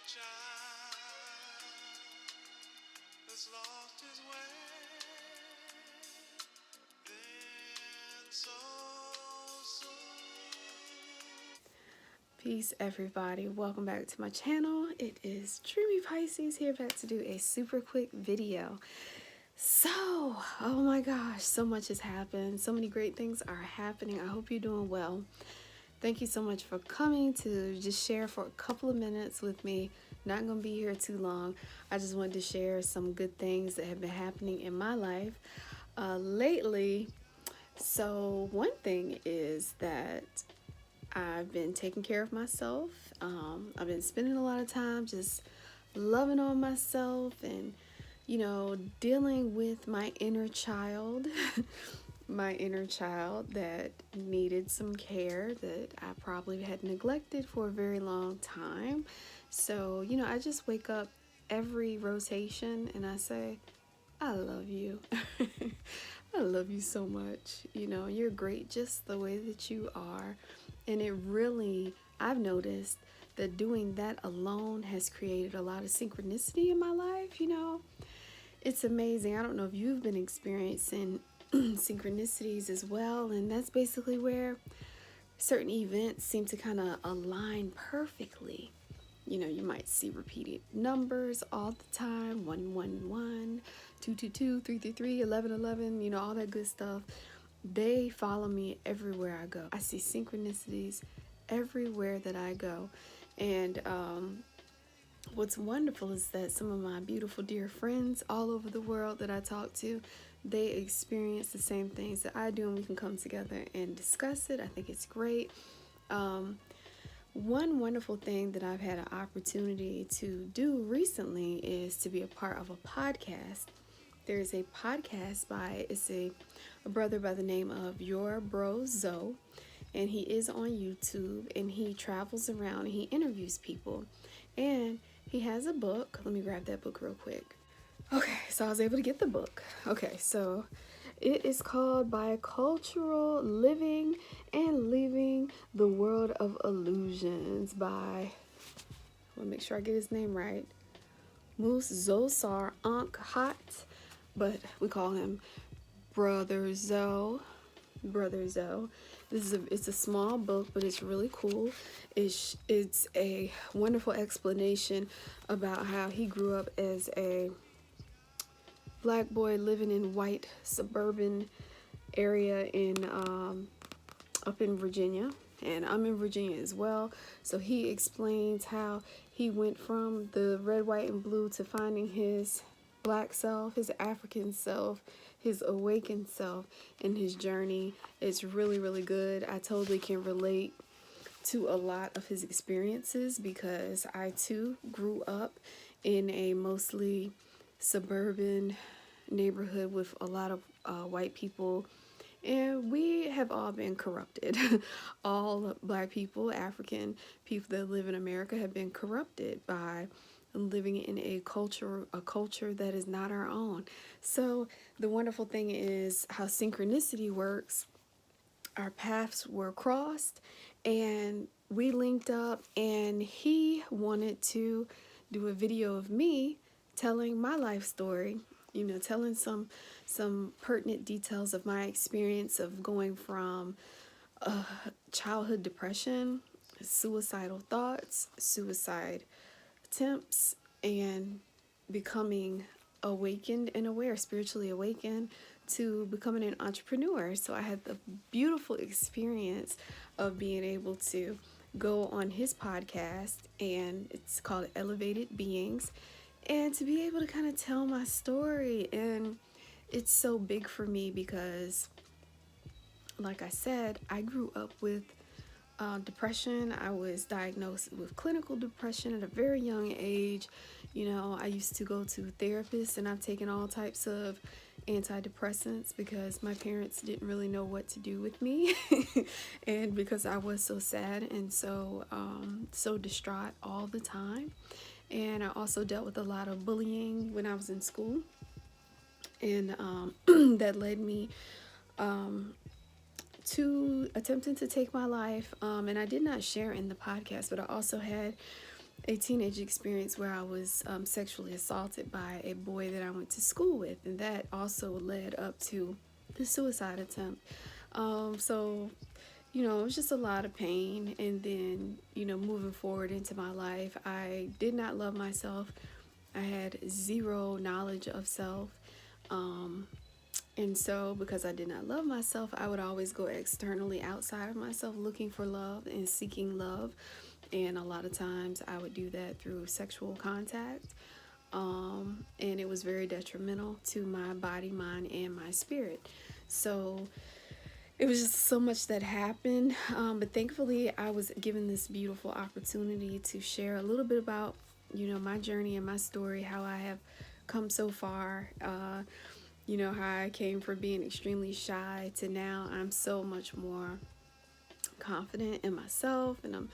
child that's lost his way, then so soon. Peace, everybody. Welcome back to my channel. It is Dreamy Pisces here, back to do a super quick video. So, oh my gosh, so much has happened. So many great things are happening. I hope you're doing well. Thank you so much for coming to just share for a couple of minutes with me. Not going to be here too long. I just wanted to share some good things that have been happening in my life lately. So one thing is that I've been taking care of myself. I've been spending a lot of time just loving on myself and, you know, dealing with my inner child. My inner child that needed some care that I probably had neglected for a very long time. So, you know, I just wake up every rotation and I say, I love you. I love you so much. You know, you're great just the way that you are. And it really, I've noticed that doing that alone has created a lot of synchronicity in my life, you know. It's amazing. I don't know if you've been experiencing synchronicities as well, and that's basically where certain events seem to kind of align perfectly. You know, you might see repeated numbers all the time: 111, 222, 333, 1111, you know, all that good stuff. They follow me everywhere I go. I see synchronicities everywhere that I go. And what's wonderful is that some of my beautiful dear friends all over the world that I talk to, they experience the same things that I do, and we can come together and discuss it. I think it's great. One wonderful thing that I've had an opportunity to do recently is to be a part of a podcast. There's a podcast by a brother by the name of Your Bro Zoe, and he is on YouTube, and he travels around and he interviews people, and he has a book. Let me grab that book real quick. Okay, so I was able to get the book. Okay, so it is called Bicultural Living and Leaving the World of Illusions by, let me make sure I get his name right, Zoser Ankh, but we call him Brother Zoe. Brother Zoe. It's a small book, but it's really cool. It's a wonderful explanation about how he grew up as a black boy living in white suburban area in up in Virginia, and I'm in Virginia as well. So he explains how he went from the red, white, and blue to finding his black self, his African self, his awakened self, and his journey. It's really, really good. I totally can relate to a lot of his experiences because I too grew up in a mostly suburban neighborhood with a lot of white people, and we have all been corrupted. All black people, African people that live in America have been corrupted by living in a culture that is not our own. So the wonderful thing is how synchronicity works. Our paths were crossed and we linked up, and he wanted to do a video of me telling my life story, you know, telling some pertinent details of my experience of going from childhood depression, suicidal thoughts, suicide attempts, and becoming awakened and aware, spiritually awakened, to becoming an entrepreneur. So I had the beautiful experience of being able to go on his podcast, and it's called Elevated Beings, and to be able to kind of tell my story. And it's so big for me because, like I said, I grew up with depression. I was diagnosed with clinical depression at a very young age. You know, I used to go to therapists, and I've taken all types of antidepressants because my parents didn't really know what to do with me and because I was so sad and so distraught all the time. And I also dealt with a lot of bullying when I was in school, and that led me to attempting to take my life. And I did not share in the podcast, but I also had a teenage experience where I was sexually assaulted by a boy that I went to school with, and that also led up to the suicide attempt. So it was just a lot of pain. And then, moving forward into my life, I did not love myself. I had zero knowledge of self. And so, because I did not love myself, I would always go externally outside of myself looking for love and seeking love. And a lot of times I would do that through sexual contact. And it was very detrimental to my body, mind, and my spirit. So it was just so much that happened. But thankfully, I was given this beautiful opportunity to share a little bit about, my journey and my story, how I have come so far. How I came from being extremely shy to now I'm so much more confident in myself, and I'm,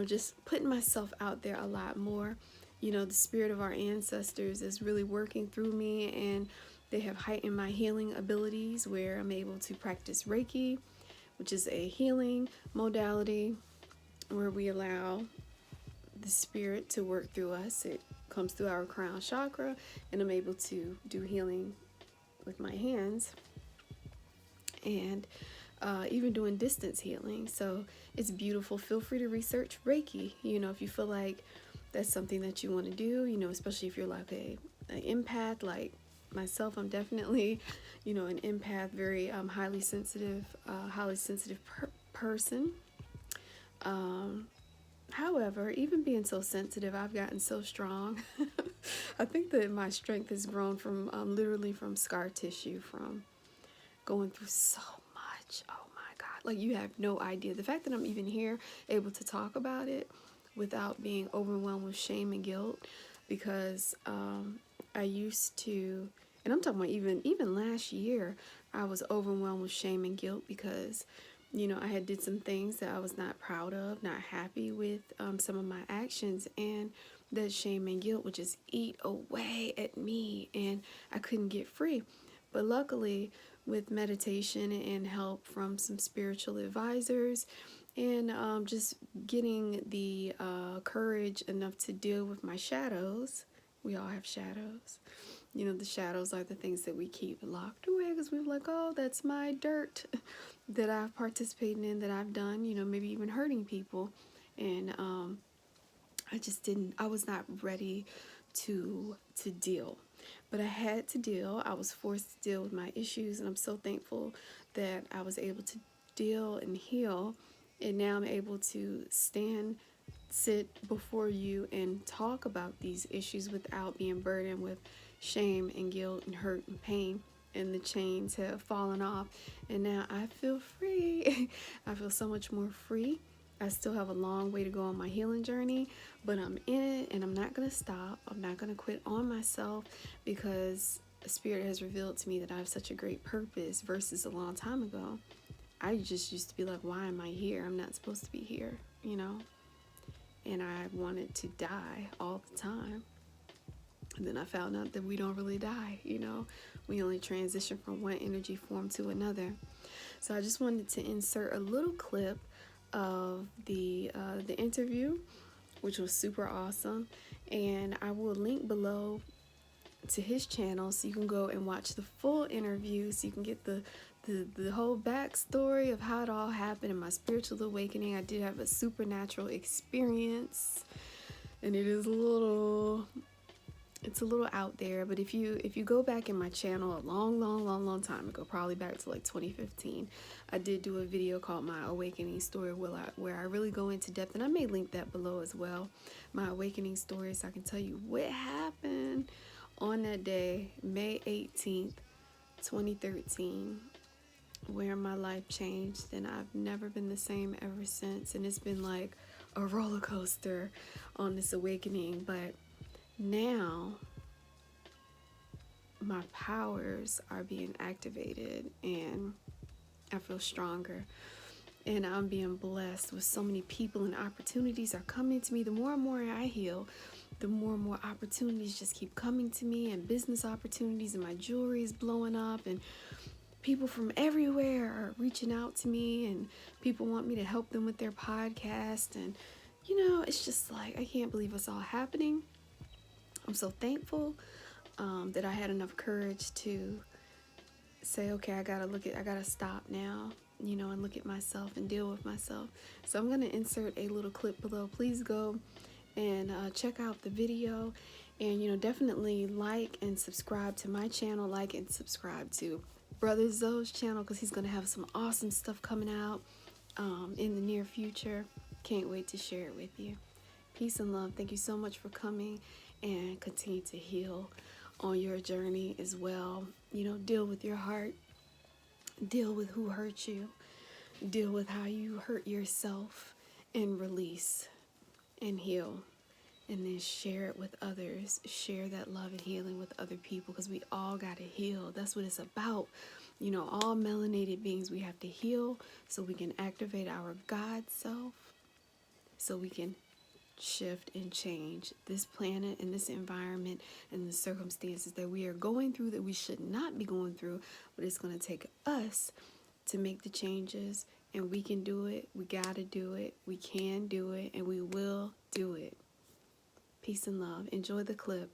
just putting myself out there a lot more. The spirit of our ancestors is really working through me, and they have heightened my healing abilities where I'm able to practice Reiki, which is a healing modality where we allow the spirit to work through us. It comes through our crown chakra, and I'm able to do healing with my hands, and even doing distance healing. So it's beautiful. Feel free to research Reiki, if you feel like that's something that you want to do, especially if you're like an empath like myself. I'm definitely, an empath, very highly sensitive person. However, even being so sensitive, I've gotten so strong. I think that my strength has grown from literally from scar tissue, from going through so much. Oh my God. Like, you have no idea. The fact that I'm even here able to talk about it without being overwhelmed with shame and guilt, because I used to, and I'm talking about even last year, I was overwhelmed with shame and guilt because I had did some things that I was not proud of, not happy with some of my actions, and that shame and guilt would just eat away at me, and I couldn't get free. But luckily, with meditation and help from some spiritual advisors, and just getting the courage enough to deal with my shadows. We all have shadows. The shadows are the things that we keep locked away because we're like, oh, that's my dirt that I've participated in, that I've done, maybe even hurting people. And I was not ready to deal. But I had to deal. I was forced to deal with my issues, and I'm so thankful that I was able to deal and heal. And now I'm able to sit before you and talk about these issues without being burdened with shame and guilt and hurt and pain. And the chains have fallen off, and now I feel free. I feel so much more free. I still have a long way to go on my healing journey, but I'm in it, and I'm not going to stop. I'm not going to quit on myself, because the Spirit has revealed to me that I have such a great purpose versus a long time ago. I just used to be like, why am I here? I'm not supposed to be here, and I wanted to die all the time. And then I found out that we don't really die, we only transition from one energy form to another. So I just wanted to insert a little clip of the interview, which was super awesome, and I will link below to his channel so you can go and watch the full interview, so you can get the whole backstory of how it all happened in my spiritual awakening. I did have a supernatural experience, and it's a little out there, but if you go back in my channel a long time ago, probably back to like 2015, I did do a video called My Awakening Story, where I really go into depth, and I may link that below as well. My awakening story, so I can tell you what happened on that day, May 18th, 2013, where my life changed, and I've never been the same ever since. And it's been like a roller coaster on this awakening, but now my powers are being activated, and I feel stronger, and I'm being blessed with so many people, and opportunities are coming to me. The more and more I heal, the more and more opportunities just keep coming to me, and business opportunities, and my jewelry is blowing up, and people from everywhere are reaching out to me, and people want me to help them with their podcast, and you know, it's just like, I can't believe it's all happening. I'm so thankful that I had enough courage to say, okay, I gotta stop now, you know, and look at myself and deal with myself. So I'm gonna insert a little clip below. Please go and check out the video, and you know, definitely like and subscribe to my channel, like and subscribe to Brother Zoe's channel, because he's gonna have some awesome stuff coming out in the near future. Can't wait to share it with you. Peace and love. Thank you so much for coming, and continue to heal on your journey as well. You know, deal with your heart, deal with who hurt you, deal with how you hurt yourself, and release and heal, and then share it with others. Share that love and healing with other people, because we all got to heal. That's what it's about. You know, all melanated beings, we have to heal so we can activate our God self, so we can shift and change this planet and this environment and the circumstances that we are going through, that we should not be going through. But it's going to take us to make the changes, and we can do it. We got to do it. We can do it, and we will do it. Peace and love. Enjoy the clip.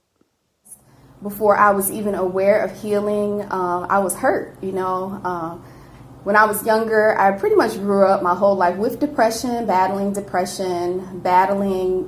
Before I was even aware of healing, I was hurt, you know. When I was younger, I pretty much grew up my whole life with depression, battling,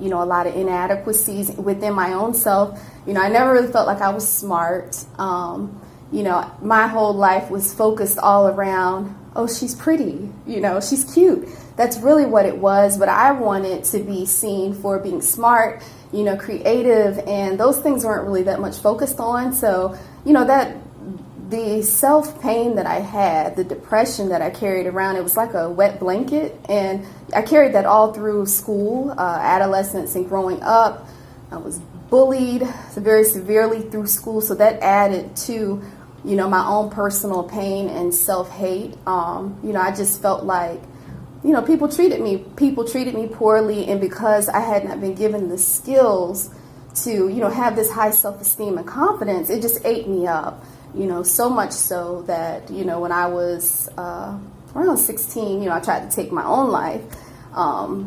you know, a lot of inadequacies within my own self. You know, I never really felt like I was smart. You know, my whole life was focused all around, oh, she's pretty, you know, she's cute. That's really what it was. But I wanted to be seen for being smart, you know, creative, and those things weren't really that much focused on. So, you know, that the self-pain that I had, the depression that I carried around, it was like a wet blanket. And I carried that all through school, adolescence, and growing up. I was bullied very severely through school. So that added to, you know, my own personal pain and self-hate. You know, I just felt like, you know, people treated me poorly. And because I had not been given the skills to, you know, have this high self-esteem and confidence, it just ate me up. You know, so much so that, you know, when I was around 16, you know, I tried to take my own life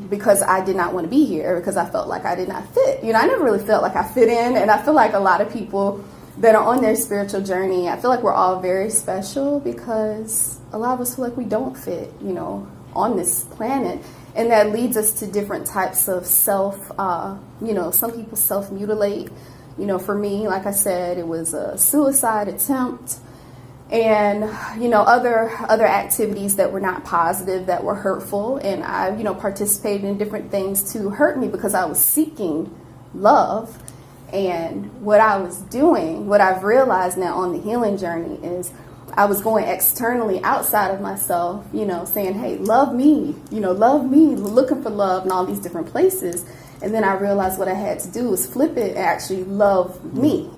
because I did not want to be here, because I felt like I did not fit. You know, I never really felt like I fit in. And I feel like a lot of people that are on their spiritual journey, I feel like we're all very special, because a lot of us feel like we don't fit, you know, on this planet. And that leads us to different types of you know, some people self-mutilate. You know, for me, like I said, it was a suicide attempt, and, you know, other activities that were not positive, that were hurtful. And I, you know, participated in different things to hurt me, because I was seeking love. And what I was doing, what I've realized now on the healing journey, is I was going externally outside of myself, you know, saying, hey, love me, you know, love me, looking for love in all these different places. And then I realized what I had to do was flip it and actually love me.